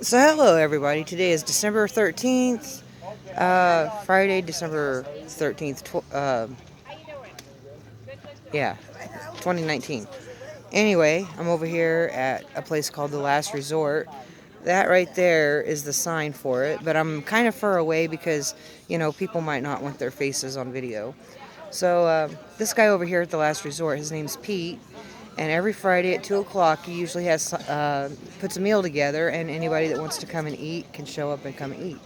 So hello everybody. Today is December 13th, Friday, December 13th, yeah, 2019. Anyway, I'm over here at a place called the Last Resort. That right there is the sign for it, but I'm kind of far away because, people might not want their faces on video. So this guy over here at the Last Resort, his name's Pete, and every Friday at 2 o'clock he usually has puts a meal together, and anybody that wants to come and eat can show up and come eat.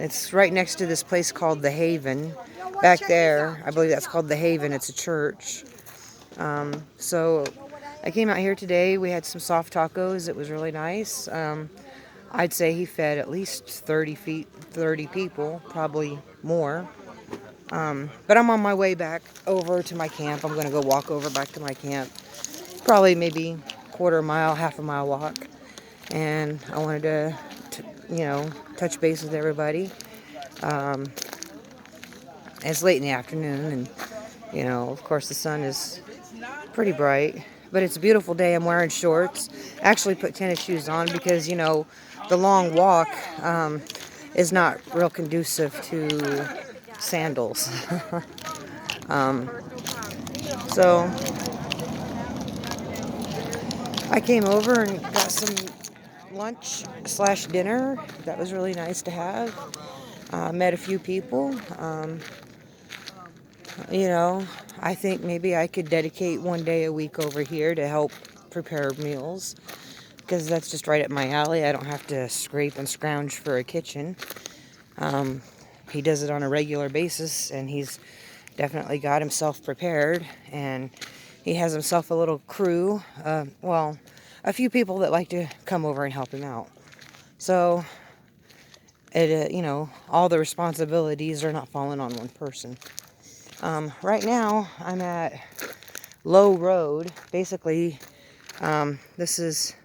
It's right next to this place called the Haven. Back there, I believe that's called the Haven. It's a church. So I came out here today. We had some soft tacos. It was really nice. I'd say he fed at least 30 people, probably more. But I'm on my way back over to my camp. I'm going to go walk over back to my camp. Probably maybe quarter mile, half a mile walk. And I wanted to touch base with everybody. It's late in the afternoon, and, of course the sun is pretty bright. But it's a beautiful day. I'm wearing shorts. Actually put tennis shoes on because, the long walk is not real conducive to sandals. um, so I came over and got some lunch slash dinner. That was really nice to have. Met a few people. I think maybe I could dedicate one day a week over here to help prepare meals because that's just right up my alley. I don't have to scrape and scrounge for a kitchen. He does it on a regular basis, and he's definitely got himself prepared, and he has himself a little crew. A few people that like to come over and help him out. So, all the responsibilities are not falling on one person. Right now, I'm at Low Road. Basically, that's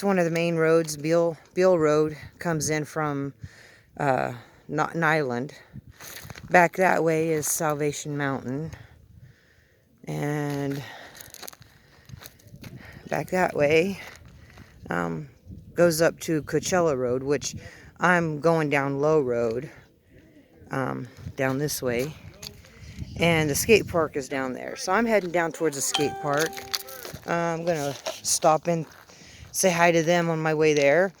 one of the main roads. Beale Road comes in from Nyland. Back that way is Salvation Mountain, and back that way goes up to Coachella Road, which I'm going down Low Road, down this way. And the skate park is down there. So I'm heading down towards the skate park. I'm going to stop and say hi to them on my way there.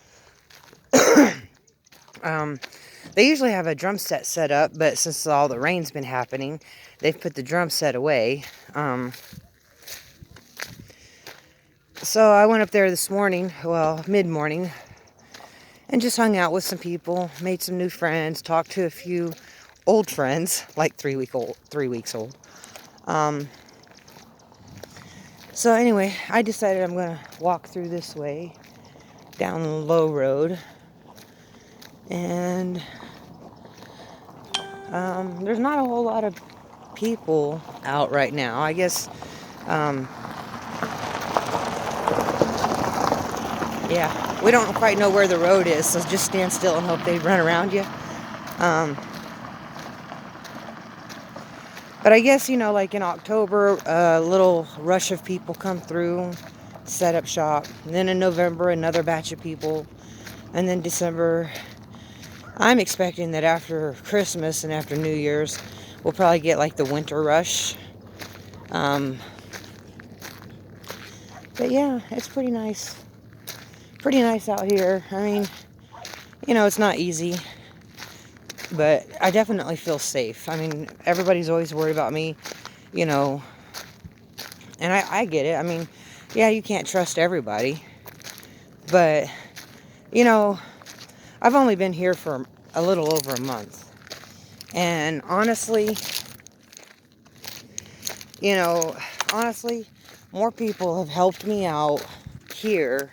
They usually have a drum set up, but since all the rain's been happening, they've put the drum set away. So I went up there this morning, mid-morning, and just hung out with some people, made some new friends, talked to a few old friends, like 3 weeks old. So anyway, I decided I'm going to walk through this way, down the Low Road, and there's not a whole lot of people out right now. I guess, yeah, we don't quite know where the road is, so just stand still and hope they run around you. But I guess, like in October, a little rush of people come through, set up shop. And then in November, another batch of people. And then December, I'm expecting that after Christmas and after New Year's, we'll probably get like the winter rush. But yeah, it's pretty nice. Pretty nice out here. I mean, it's not easy, but I definitely feel safe. I mean, everybody's always worried about me, and I get it. I mean, yeah, you can't trust everybody, but, I've only been here for a little over a month, and honestly, more people have helped me out here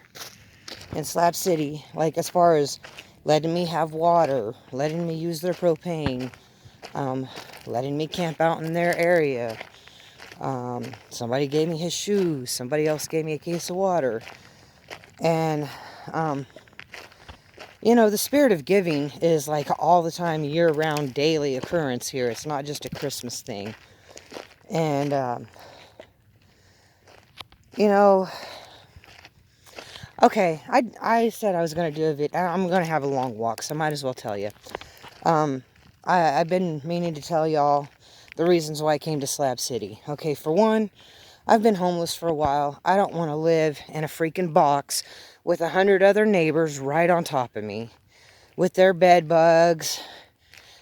in Slab City, like as far as letting me have water, letting me use their propane, letting me camp out in their area. Somebody gave me his shoes, somebody else gave me a case of water. And, the spirit of giving is like all the time, year-round, daily occurrence here. It's not just a Christmas thing. And, Okay, I said I was going to do a video. I'm going to have a long walk, so I might as well tell you. I've been meaning to tell y'all the reasons why I came to Slab City. Okay, for one, I've been homeless for a while. I don't want to live in a freaking box with 100 other neighbors right on top of me with their bed bugs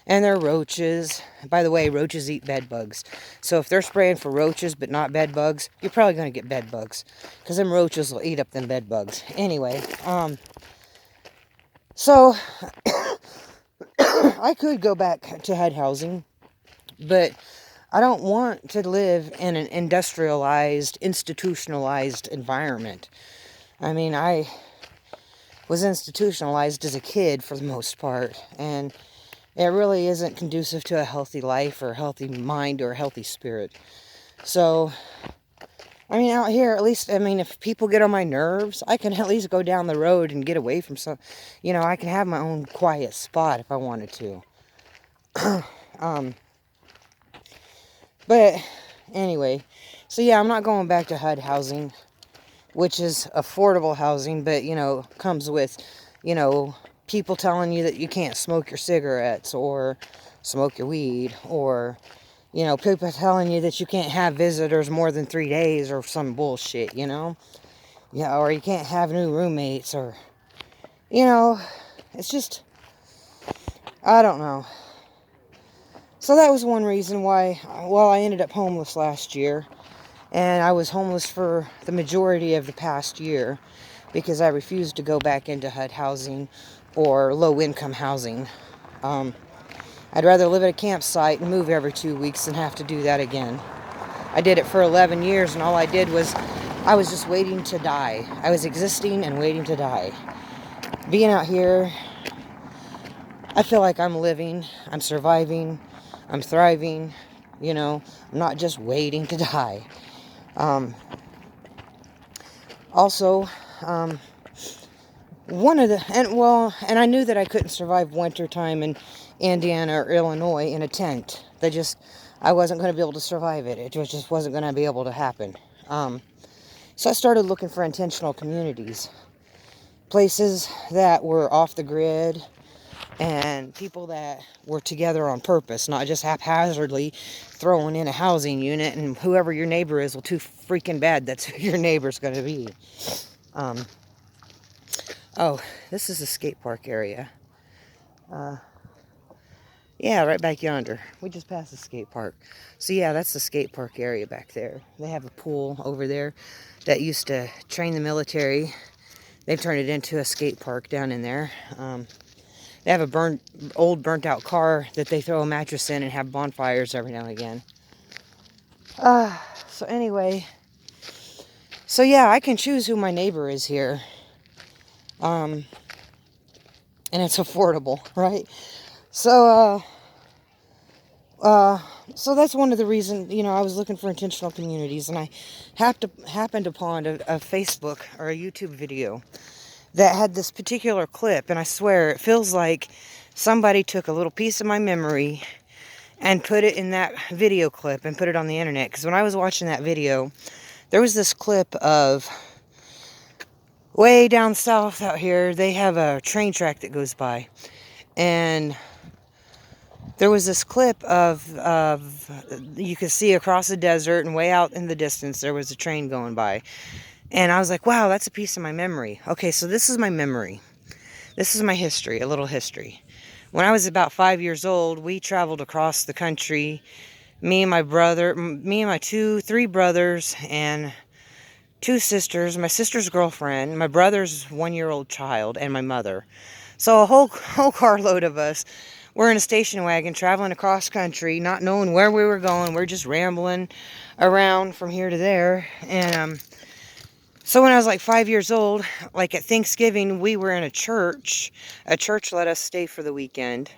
and their roaches. By the way, roaches eat bed bugs. So if they're spraying for roaches but not bed bugs, you're probably going to get bed bugs because them roaches will eat up them bed bugs. Anyway, so I could go back to HUD housing, but I don't want to live in an industrialized, institutionalized environment. I mean, I was institutionalized as a kid for the most part, and it really isn't conducive to a healthy life or a healthy mind or a healthy spirit. So, I mean, out here, at least, I mean, if people get on my nerves, I can at least go down the road and get away from some, you know, I can have my own quiet spot if I wanted to. But anyway, so yeah, I'm not going back to HUD housing, which is affordable housing, but, you know, comes with, you know, people telling you that you can't smoke your cigarettes or smoke your weed, or, you know, people telling you that you can't have visitors more than 3 days or some bullshit, you know? Yeah, or you can't have new roommates, or, you know, it's just, I don't know. So that was one reason why, well, I ended up homeless last year. And I was homeless for the majority of the past year because I refused to go back into HUD housing or low-income housing. I'd rather live at a campsite and move every 2 weeks than have to do that again. I did it for 11 years, and all I did was, I was just waiting to die. I was existing and waiting to die. Being out here, I feel like I'm living, I'm surviving, I'm thriving, you know, I'm not just waiting to die. Also, and I knew that I couldn't survive wintertime in Indiana or Illinois in a tent. I wasn't going to be able to survive it. It just wasn't going to be able to happen. So I started looking for intentional communities, places that were off the grid, and people that were together on purpose, not just haphazardly throwing in a housing unit, and whoever your neighbor is, well, too freaking bad, that's who your neighbor's going to be. Oh, this is the skate park area. Yeah, right back yonder. We just passed the skate park. So yeah, that's the skate park area back there. They have a pool over there that used to train the military. They've turned it into a skate park down in there. They have a burnt out car that they throw a mattress in and have bonfires every now and again. So anyway, so yeah, I can choose who my neighbor is here. And it's affordable, right? So, so that's one of the reasons, you know, I was looking for intentional communities, and I happened upon a Facebook or a YouTube video that had this particular clip, and I swear it feels like somebody took a little piece of my memory and put it in that video clip and put it on the internet. Because when I was watching that video, there was this clip of way down south out here, they have a train track that goes by, and there was this clip of you could see across the desert, and way out in the distance there was a train going by. And I was like, wow, that's a piece of my memory. Okay, so this is my memory. This is my history, a little history. When I was about 5 years old, we traveled across the country. Me and my three brothers, and 2 sisters, my sister's girlfriend, my brother's 1-year-old child, and my mother. So a whole carload of us were in a station wagon traveling across country, not knowing where we were going. We're just rambling around from here to there. And so when I was like 5 years old, like at Thanksgiving, we were in a church. A church let us stay for the weekend,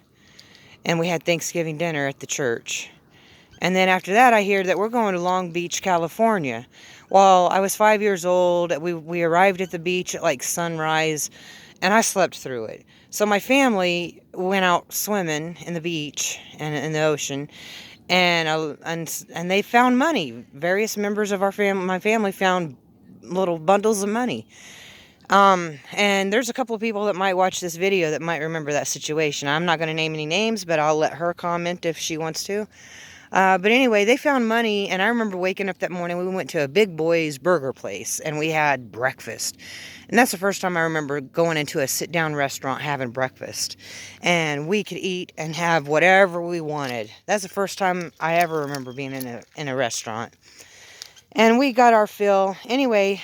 and we had Thanksgiving dinner at the church. And then after that, I hear that we're going to Long Beach, California. Well, I was 5 years old. We arrived at the beach at like sunrise, and I slept through it. So my family went out swimming in the beach and in the ocean, and they found money. Various members of my family found little bundles of money. And there's a couple of people that might watch this video that might remember that situation. I'm not going to name any names, but I'll let her comment if she wants to. But anyway, they found money, and I remember waking up that morning. We went to a Big Boy's burger place, and we had breakfast. And that's the first time I remember going into a sit-down restaurant having breakfast. And we could eat and have whatever we wanted. That's the first time I ever remember being in a restaurant. And we got our fill. Anyway,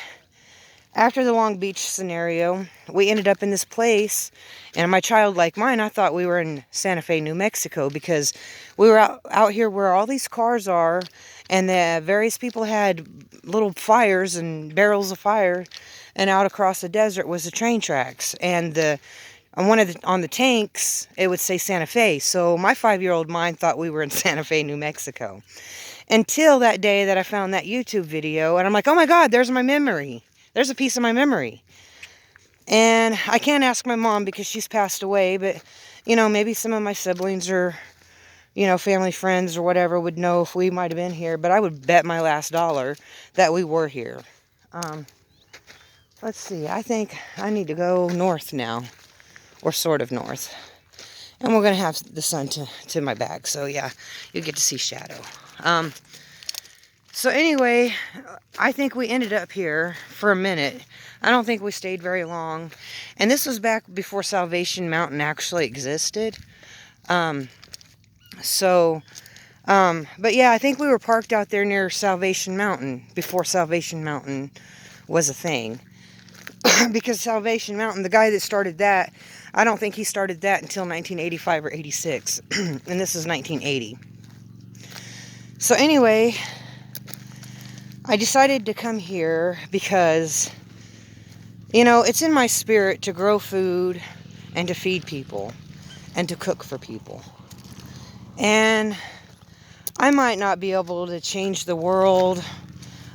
after the Long Beach scenario, we ended up in this place, and my childlike mind, I thought we were in Santa Fe, New Mexico, because we were out here where all these cars are, and the various people had little fires and barrels of fire, and out across the desert was the train tracks, and on the tanks, it would say Santa Fe, so my 5-year-old mind thought we were in Santa Fe, New Mexico, until that day that I found that YouTube video, and I'm like, oh my God, there's my memory. There's a piece of my memory. And I can't ask my mom because she's passed away, but, maybe some of my siblings or, family friends or whatever would know if we might have been here, but I would bet my last dollar that we were here. Let's see, I think I need to go north now, or sort of north. And we're going to have the sun to my back, so yeah, you get to see shadow. So anyway, I think we ended up here for a minute. I don't think we stayed very long. And this was back before Salvation Mountain actually existed. But yeah, I think we were parked out there near Salvation Mountain before Salvation Mountain was a thing. Because Salvation Mountain, the guy that started that, I don't think he started that until 1985 or 86. And this is 1980. So anyway, I decided to come here because, it's in my spirit to grow food and to feed people and to cook for people. And I might not be able to change the world.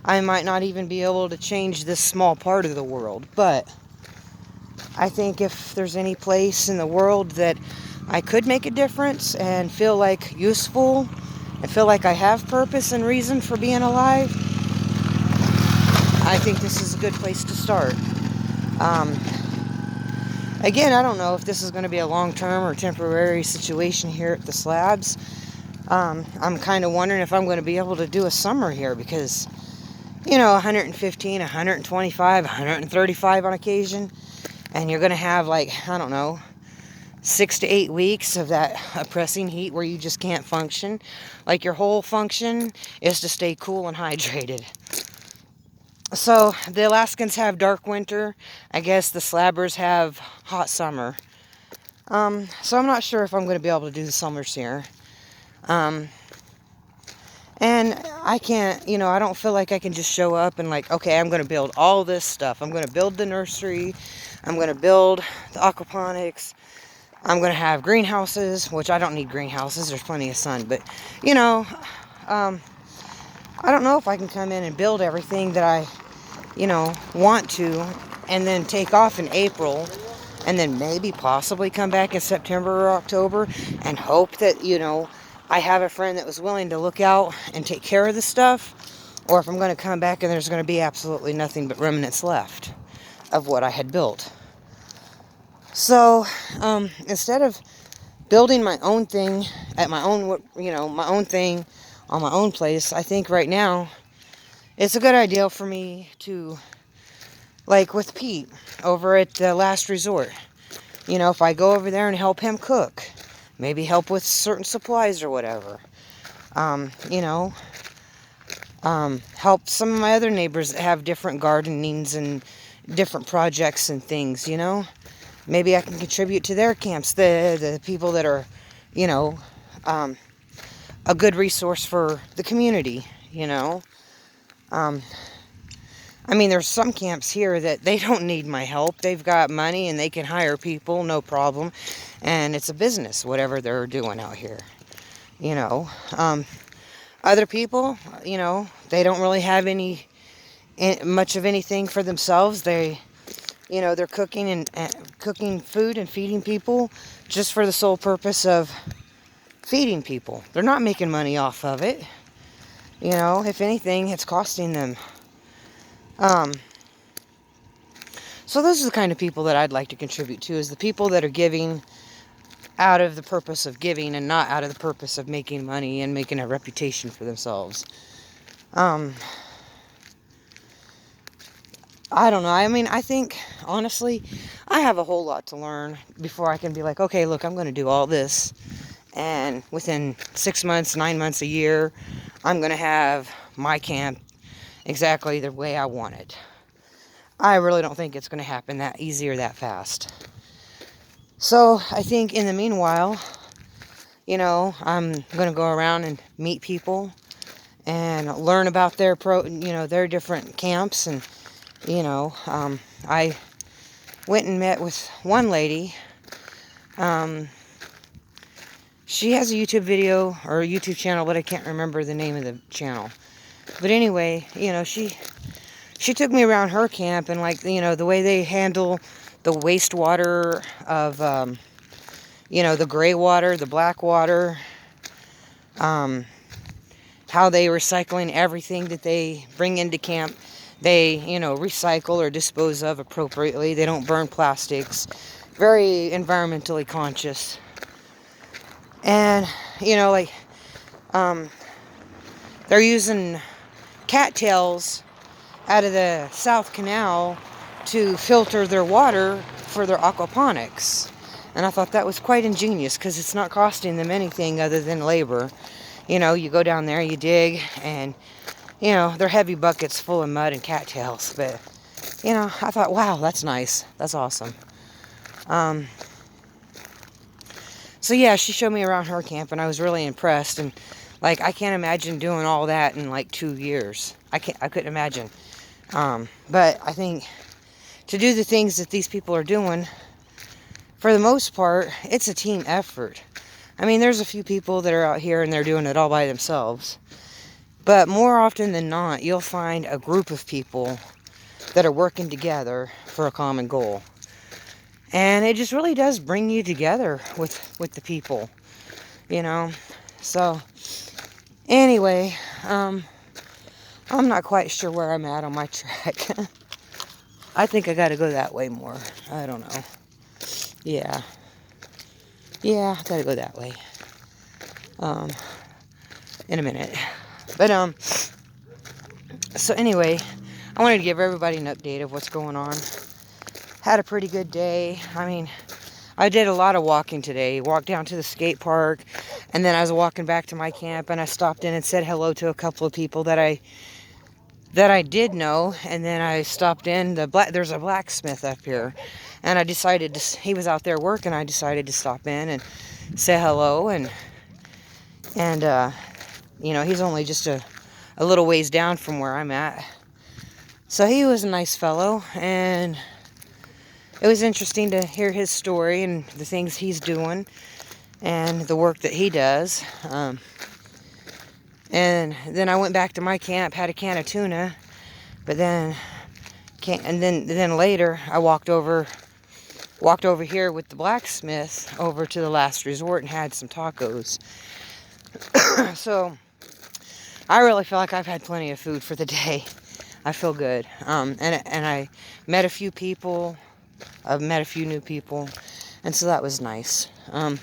I might not even be able to change this small part of the world. But I think if there's any place in the world that I could make a difference and feel like useful and feel like I have purpose and reason for being alive, I think this is a good place to start. Again, I don't know if this is going to be a long-term or temporary situation here at the Slabs. I'm kind of wondering if I'm going to be able to do a summer here because, 115, 125, 135 on occasion. And you're going to have 6 to 8 weeks of that oppressing heat where you just can't function. Like your whole function is to stay cool and hydrated. So the Alaskans have dark winter. I guess the Slabbers have hot summer. So I'm not sure if I'm going to be able to do the summers here. And I can't, I don't feel like I can just show up and okay, I'm going to build all this stuff. I'm going to build the nursery. I'm going to build the aquaponics. I'm going to have greenhouses, which I don't need greenhouses. There's plenty of sun. But, I don't know if I can come in and build everything that I, want to, and then take off in April, and then maybe possibly come back in September or October, and hope that, I have a friend that was willing to look out and take care of the stuff, or if I'm going to come back and there's going to be absolutely nothing but remnants left of what I had built. So, instead of building my own thing at my own, my own thing on my own place, I think right now it's a good idea for me to, with Pete over at the Last Resort, if I go over there and help him cook, maybe help with certain supplies or whatever, help some of my other neighbors that have different gardenings and different projects and things, maybe I can contribute to their camps, the people that are, a good resource for the community, there's some camps here that they don't need my help. They've got money and they can hire people, no problem. And it's a business, whatever they're doing out here, Other people, they don't really have much of anything for themselves. They're cooking cooking food and feeding people just for the sole purpose of feeding people. They're not making money off of it. If anything, it's costing them. So those are the kind of people that I'd like to contribute to, is the people that are giving out of the purpose of giving and not out of the purpose of making money and making a reputation for themselves. I don't know. I mean, I think, honestly, I have a whole lot to learn before I can be like, okay, look, I'm going to do all this. And within 6 months, 9 months, a year, I'm going to have my camp exactly the way I want it. I really don't think it's going to happen that easy or that fast. So I think in the meanwhile, I'm going to go around and meet people and learn about their their different camps. And I went and met with one lady. She has a YouTube video or a YouTube channel, but I can't remember the name of the channel. But anyway, she took me around her camp, and the way they handle the wastewater of the gray water, the black water, how they recycling everything that they bring into camp. They, recycle or dispose of appropriately. They don't burn plastics. Very environmentally conscious. And, they're using cattails out of the South Canal to filter their water for their aquaponics. And I thought that was quite ingenious, because it's not costing them anything other than labor. You go down there, you dig, and they're heavy buckets full of mud and cattails. But I thought, wow, that's nice. That's awesome. So yeah, she showed me around her camp, and I was really impressed. And I can't imagine doing all that in 2 years. I couldn't imagine. But I think to do the things that these people are doing, for the most part, it's a team effort. I mean, there's a few people that are out here and they're doing it all by themselves. But more often than not, you'll find a group of people that are working together for a common goal. And it just really does bring you together with the people, So, anyway, I'm not quite sure where I'm at on my track. I think I got to go that way more. I don't know. Yeah, I got to go that way. In a minute. But, so anyway, I wanted to give everybody an update of what's going on. Had a pretty good day. I mean, I did a lot of walking today. Walked down to the skate park, and then I was walking back to my camp, and I stopped in and said hello to a couple of people that I did know. And then I stopped in there's a blacksmith up here, and I decided he was out there working. I decided to stop in and say hello, and he's only just a little ways down from where I'm at. So he was a nice fellow, and it was interesting to hear his story and the things he's doing and the work that he does. And then I went back to my camp, had a can of tuna, but then later I walked over here with the blacksmith over to the Last Resort and had some tacos. So I really feel like I've had plenty of food for the day. I feel good. And I met a few people. I've met a few new people, and so that was nice. And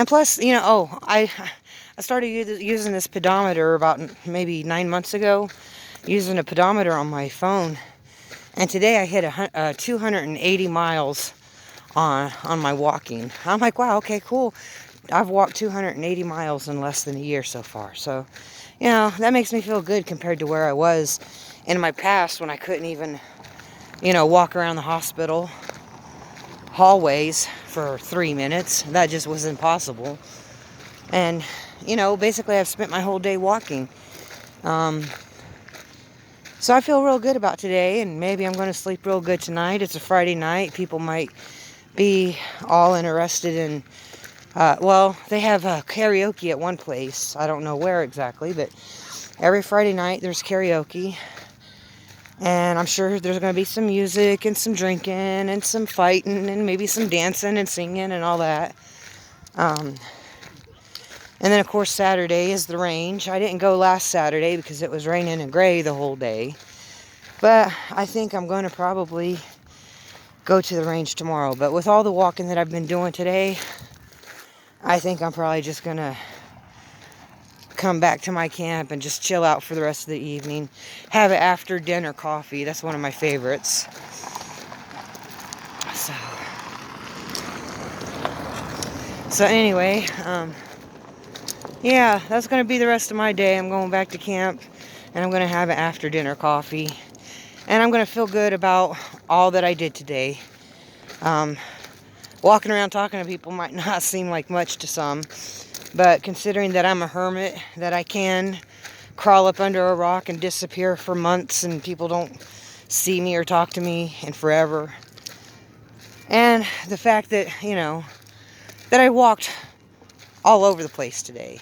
plus, I started using this pedometer about maybe 9 months ago, using a pedometer on my phone, and today I hit 280 miles on my walking. I'm like, wow, okay, cool. I've walked 280 miles in less than a year so far, so that makes me feel good compared to where I was in my past, when I couldn't even walk around the hospital hallways for 3 minutes. That just was impossible. And basically I've spent my whole day walking. So I feel real good about today, and maybe I'm going to sleep real good tonight. It's a Friday night. People might be all interested in they have karaoke at one place. I don't know where exactly, but every Friday night there's karaoke. And I'm sure there's going to be some music and some drinking and some fighting and maybe some dancing and singing and all that. And then, of course, Saturday is the range. I didn't go last Saturday because it was raining and gray the whole day. But I think I'm going to probably go to the range tomorrow. But with all the walking that I've been doing today, I think I'm probably just gonna come back to my camp and just chill out for the rest of the evening. Have an after dinner coffee. That's one of my favorites. So anyway, yeah, that's gonna be the rest of my day. I'm going back to camp and I'm gonna have an after dinner coffee. And I'm gonna feel good about all that I did today. Walking around talking to people might not seem like much to some, but considering that I'm a hermit, that I can crawl up under a rock and disappear for months and people don't see me or talk to me in forever. And the fact that, you know, that I walked all over the place today.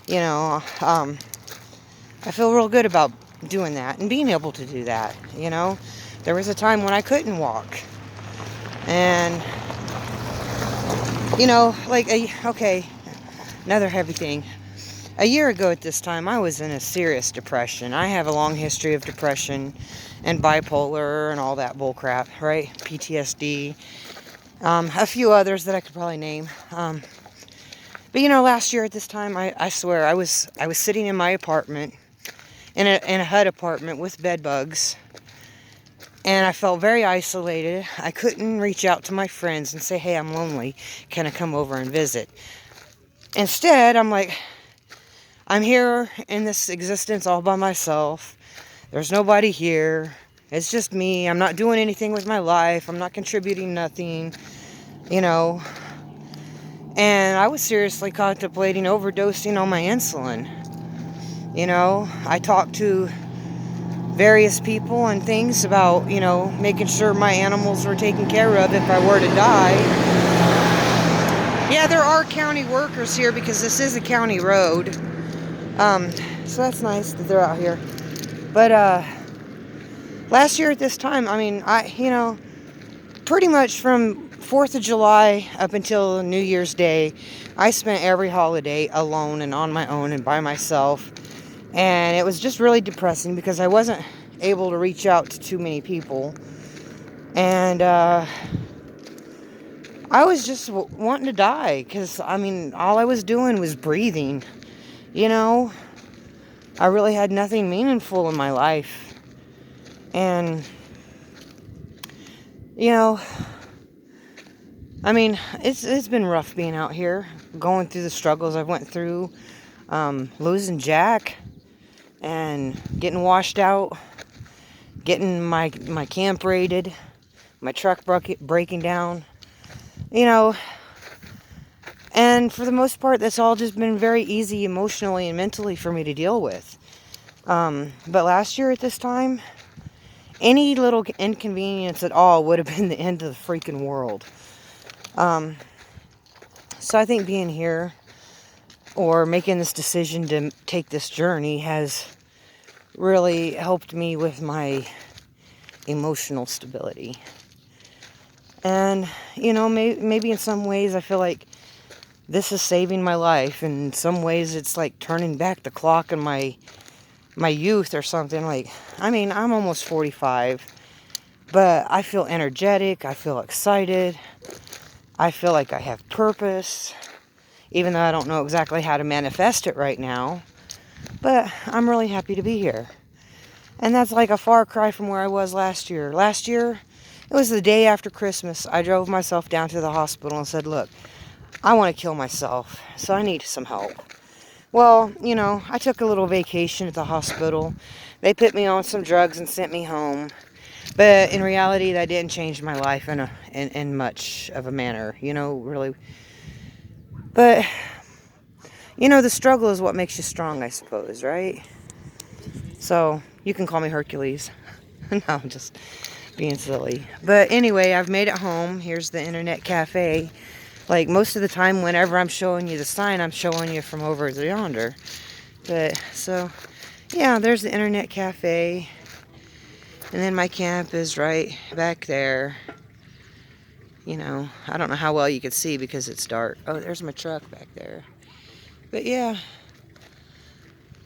You know, I feel real good about doing that and being able to do that, you know. There was a time when I couldn't walk. And, you know, like, okay, another heavy thing. A year ago at this time, I was in a serious depression. I have a long history of depression and bipolar and all that bullcrap, right? PTSD. A few others that I could probably name. But you know, last year at this time, I swear, I was sitting in my apartment, in a HUD apartment with bed bugs, and I felt very isolated. I couldn't reach out to my friends and say, hey, I'm lonely. Can I come over and visit? Instead, I'm like, I'm here in this existence all by myself. There's nobody here. It's just me. I'm not doing anything with my life. I'm not contributing nothing, you know. And I was seriously contemplating overdosing on my insulin. You know, I talked to various people and things about, you know, making sure my animals were taken care of if I were to die. Yeah, there are county workers here because this is a county road. So that's nice that they're out here. But, last year at this time, I mean, you know, pretty much from 4th of July up until New Year's Day, I spent every holiday alone and on my own and by myself. And it was just really depressing because I wasn't able to reach out to too many people. And I was just wanting to die because, I mean, all I was doing was breathing. You know, I really had nothing meaningful in my life. And, you know, I mean, it's been rough being out here, going through the struggles I went through, losing Jack, and getting washed out, getting my camp raided, my truck breaking down, you know. And for the most part, that's all just been very easy emotionally and mentally for me to deal with. But last year at this time, any little inconvenience at all would have been the end of the freaking world. So I think being here or making this decision to take this journey has really helped me with my emotional stability. And, you know, maybe in some ways I feel like this is saving my life. And in some ways it's like turning back the clock in my youth or something. Like, I mean, I'm almost 45, but I feel energetic. I feel excited. I feel like I have purpose, even though I don't know exactly how to manifest it right now. But I'm really happy to be here. And that's like a far cry from where I was last year. Last year, it was the day after Christmas. I drove myself down to the hospital and said, look, I want to kill myself, so I need some help. Well, you know, I took a little vacation at the hospital. They put me on some drugs and sent me home. But in reality, that didn't change my life in much of a manner, you know, really. But, you know, the struggle is what makes you strong, I suppose, right? So, you can call me Hercules. No, I'm just being silly. But anyway, I've made it home. Here's the internet cafe. Like, most of the time, whenever I'm showing you the sign, I'm showing you from over yonder. But, so, yeah, there's the internet cafe. And then my camp is right back there. You know, I don't know how well you can see because it's dark. Oh, there's my truck back there. But yeah.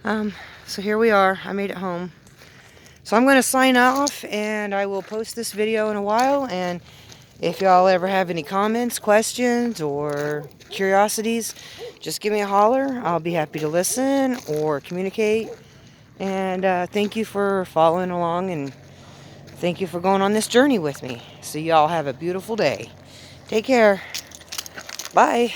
So here we are. I made it home. So I'm going to sign off and I will post this video in a while. And If y'all ever have any comments, questions, or curiosities, just give me a holler. I'll be happy to listen or communicate. And thank you for following along, and thank you for going on this journey with me. So y'all have a beautiful day. Take care. Bye.